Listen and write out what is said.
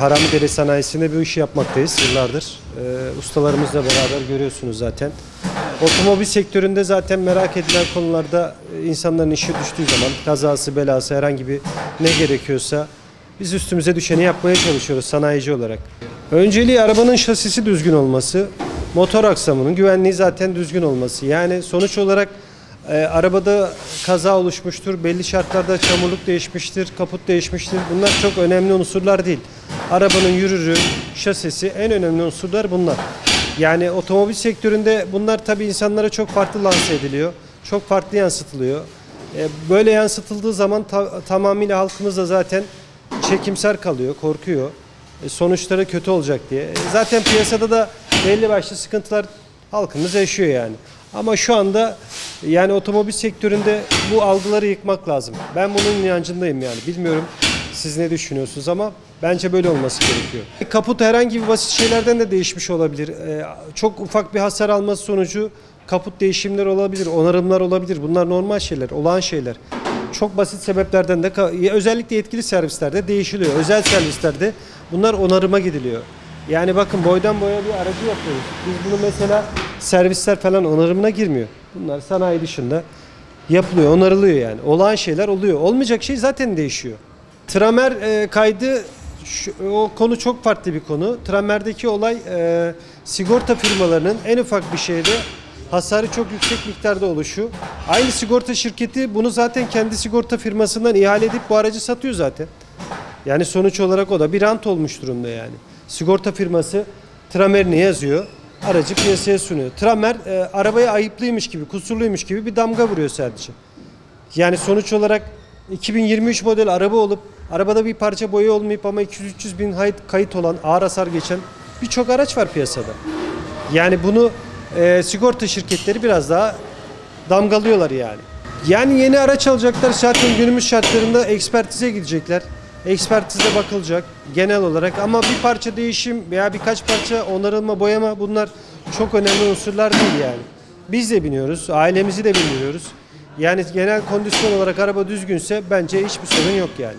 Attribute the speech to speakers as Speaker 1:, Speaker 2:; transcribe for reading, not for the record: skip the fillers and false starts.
Speaker 1: Haramidere sanayisinde bu işi yapmaktayız yıllardır. Ustalarımızla beraber görüyorsunuz zaten. Otomobil sektöründe zaten merak edilen konularda insanların işi düştüğü zaman kazası, belası, herhangi bir ne gerekiyorsa biz üstümüze düşeni yapmaya çalışıyoruz sanayici olarak. Önceliği arabanın şasisi düzgün olması, motor aksamının güvenliği zaten düzgün olması. Yani sonuç olarak arabada kaza oluşmuştur, belli şartlarda çamurluk değişmiştir, kaput değişmiştir. Bunlar çok önemli unsurlar değil. Arabanın yürürü, şasisi en önemli unsurlar bunlar. Yani otomobil sektöründe bunlar tabii insanlara çok farklı lanse ediliyor, çok farklı yansıtılıyor. Böyle yansıtıldığı zaman tamamıyla halkımız da zaten çekimser kalıyor, korkuyor. Sonuçları kötü olacak diye. Zaten piyasada da belli başlı sıkıntılar halkımız yaşıyor yani. Ama şu anda yani otomobil sektöründe bu algıları yıkmak lazım. Ben bunun inancındayım yani. Bilmiyorum siz ne düşünüyorsunuz ama bence böyle olması gerekiyor. Kaput herhangi bir basit şeylerden de değişmiş olabilir. Çok ufak bir hasar alması sonucu kaput değişimleri olabilir, onarımlar olabilir. Bunlar normal şeyler, olağan şeyler. Çok basit sebeplerden de özellikle yetkili servislerde değişiliyor. Özel servislerde bunlar onarıma gidiliyor. Yani bakın boydan boya bir aracı yapıyoruz. Biz bunu mesela servisler falan onarımına girmiyor. Bunlar sanayi dışında yapılıyor, onarılıyor yani. Olağan şeyler oluyor. Olmayacak şey zaten değişiyor. Tramer kaydı, o konu çok farklı bir konu. Tramer'deki olay sigorta firmalarının en ufak bir şeyde hasarı çok yüksek miktarda oluşu. Aynı sigorta şirketi bunu zaten kendi sigorta firmasından ihale edip bu aracı satıyor zaten. Yani sonuç olarak o da bir rant olmuş durumda yani. Sigorta firması tramerini yazıyor, aracı piyasaya sunuyor. Tramer arabaya ayıplıymış gibi, kusurluymuş gibi bir damga vuruyor sadece. Yani sonuç olarak 2023 model araba olup arabada bir parça boya olmayıp ama 200-300 bin kayıt olan, ağır hasar geçen birçok araç var piyasada. Yani bunu sigorta şirketleri biraz daha damgalıyorlar yani. Yani yeni araç alacaklar, zaten günümüz şartlarında ekspertize gidecekler. Ekspertize bakılacak genel olarak ama bir parça değişim veya birkaç parça onarılma, boyama bunlar çok önemli unsurlar değil yani. Biz de biniyoruz, ailemizi de biniyoruz. Yani genel kondisyon olarak araba düzgünse bence hiçbir sorun yok yani.